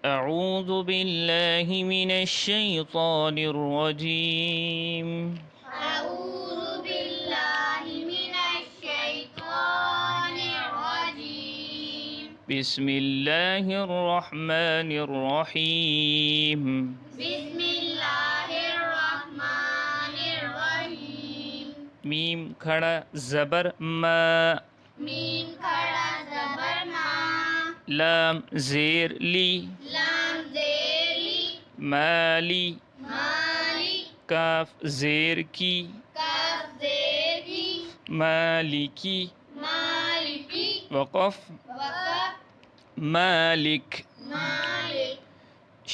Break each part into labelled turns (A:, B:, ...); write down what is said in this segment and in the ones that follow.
A: أعوذ بالله من الشيطان الرجيم.
B: أعوذ بالله من الشيطان الرجيم.
A: بسم الله الرحمن الرحيم.
B: بسم الله الرحمن الرحيم.
A: میم کھڑا زبر ما،
B: میم کھڑا زبر ما،
A: لام زیر لی،
B: لام زیر لی،
A: مالی،
B: مالی،
A: کاف زیر کی،
B: کاف زیر کی،
A: مالکی،
B: مالکی،
A: وقف
B: وقف،
A: مالک،
B: مالک،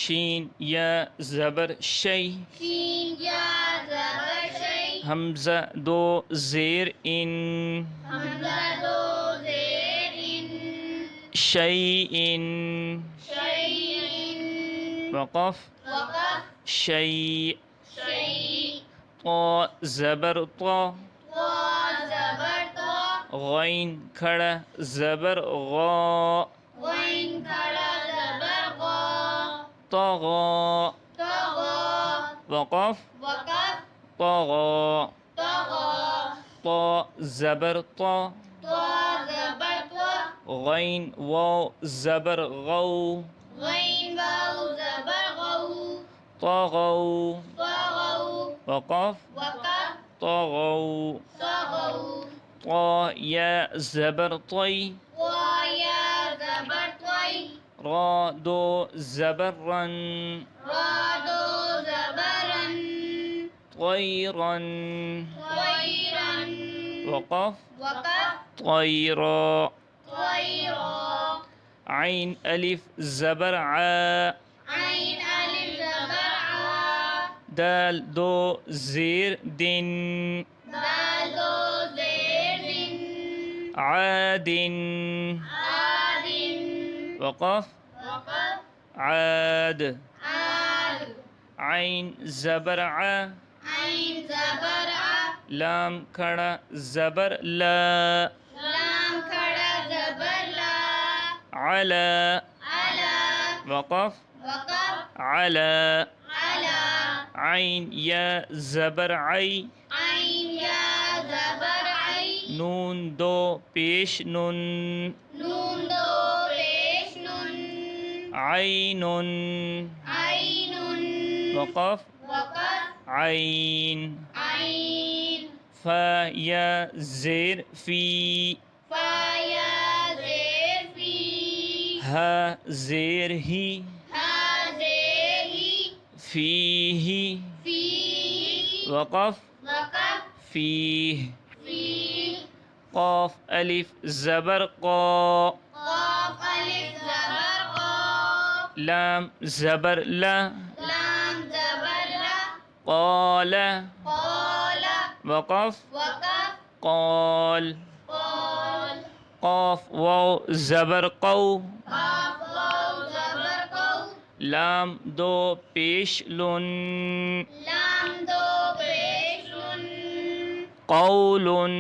A: شین یا زبر شی،
B: شین یا زبر شی،
A: حمزہ دو زیر ان،
B: حمزہ دو زیر ان،
A: شیئن،
B: شیئن،
A: وقف
B: وقف،
A: شیء،
B: شیء،
A: طا زبر طا،
B: طا زبر طا،
A: غین کھڑا زبر غا،
B: غین کھڑا زبر غا،
A: طغا،
B: طغا،
A: وقف
B: وقف،
A: طغا،
B: طغا،
A: طا زبر طا،
B: طا زبر طا،
A: غین واو زبر غو،
B: غین واو زبر غو،
A: طغوا،
B: طغوا،
A: وقف
B: وقف،
A: طغوا،
B: طغوا،
A: طا یا زبر طی،
B: طا یا زبر طی،
A: را دو زبر رن،
B: را دو زبرن،
A: طیرن،
B: طیرن،
A: وقف
B: وقف،
A: طیرا،
B: طیرا،
A: عین الف زبر ع،
B: عین الف زبر ع،
A: دال دو زیر دن،
B: دال دو زیر دن،
A: عادن،
B: عاد،
A: وقف
B: وقف،
A: عاد،
B: عاد،
A: عین زبر ع،
B: عین زبر ع،
A: لام کھڑا زبر لا،
B: لام کھڑا زبر لا،
A: علا،
B: علا،
A: وقف
B: وقف،
A: علا،
B: علا،
A: عین یا زبر عی،
B: عین یا زبر عی،
A: نون دو پیش نون،
B: نون دو پیش نون،
A: عین،
B: عین،
A: وقف
B: وقف،
A: عین،
B: عین،
A: فا یا زیر فی،
B: فا یا زیر فی،
A: ہا زیر ہی،
B: ہا زیر ہی،
A: فیہ،
B: فی،
A: وقف
B: وقف،
A: فیہ،
B: فی،
A: قاف الف زبر قا،
B: قاف الف زبر قا،
A: لام زبر لا،
B: لام زبر لا،
A: قال،
B: قال،
A: وقف
B: وقف،
A: قال،
B: قال،
A: قاف واو زبر قو،
B: قاف واو زبر قو،
A: لام دو پیش لن،
B: لام دو پیش لن،
A: قول،
B: قول،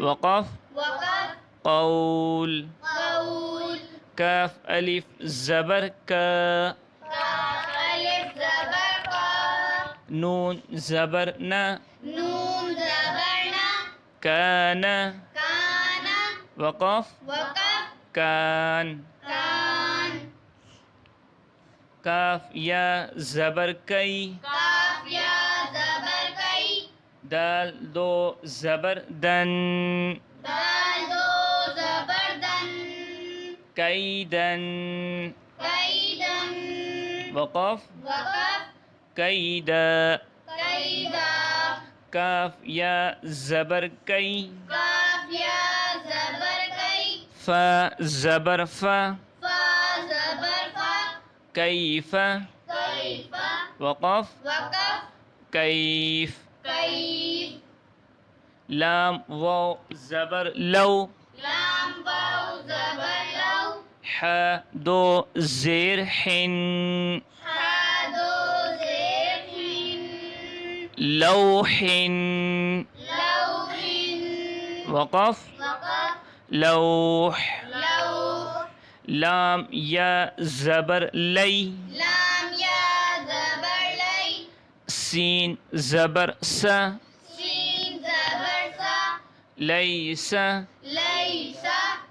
A: وقف
B: وقف،
A: قول،
B: قول،
A: کاف الف زبر کا،
B: کاف الف زبر کا،
A: نون زبر نا،
B: نون زبر نا،
A: کان،
B: کان،
A: وقف
B: وقف،
A: کان،
B: کان،
A: کاف یا زبر کئی،
B: کاف یا زبر کئی،
A: دال دو زبر دن،
B: دال دو زبر دن،
A: کیدن،
B: کیدن،
A: وقف
B: وقف،
A: کیدا،
B: کیدا،
A: کاف یا زبر کئی،
B: کاف یا زبر کئی،
A: فا زبر فا،
B: فا زبر فا،
A: کیف،
B: کیف،
A: وقف
B: وقف،
A: کیف،
B: کیف،
A: لام واو زبر لو،
B: لام واو زبر لو،
A: ح دو زیر حن،
B: ہا دو زیر حن،
A: لوح،
B: لوح،
A: وقف
B: وقف،
A: لوح،
B: لوح،
A: لام یا زبر لی
B: لام یا زبر لی
A: سین زبر س
B: سین زبر سا
A: لیس
B: لیس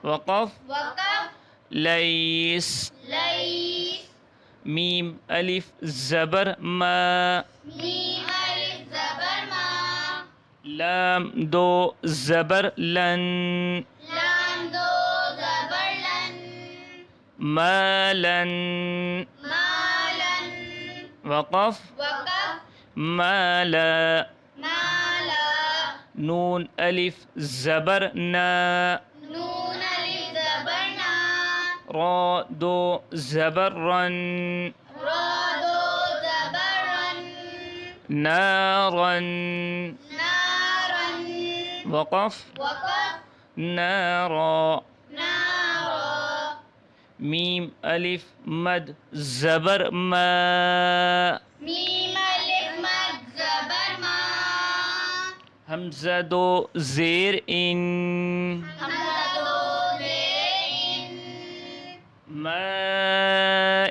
A: وقف
B: وقف
A: لیس
B: لیس
A: میم الف زبر ما
B: میم الف زبر ما
A: لام دو زبر لن
B: لام دو زبر لن
A: مالن
B: مالن
A: وقف
B: وقف
A: مالا
B: مالا
A: نون الف زبر نا
B: نون الف زبر نا
A: را دو زبر رن
B: را دو زبر رن
A: نارن
B: نارا
A: وقف
B: وقف
A: نارا
B: نارا
A: میم الف مد زبر ما
B: میم الف مد زبر ما
A: حمزہ دو زیر ان
B: حمزہ دو زیر
A: ما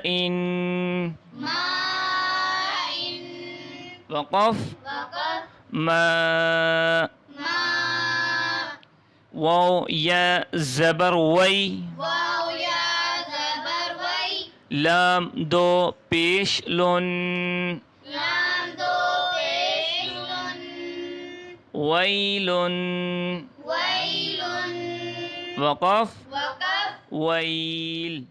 A: ان
B: ماء
A: وقف
B: وقف
A: ما
B: ما
A: واو یا زبر وی
B: واو یا زبر وی
A: لام دو پیش لن
B: لام دو پیش لن
A: ویل
B: ویل
A: وقف
B: وقف
A: ویل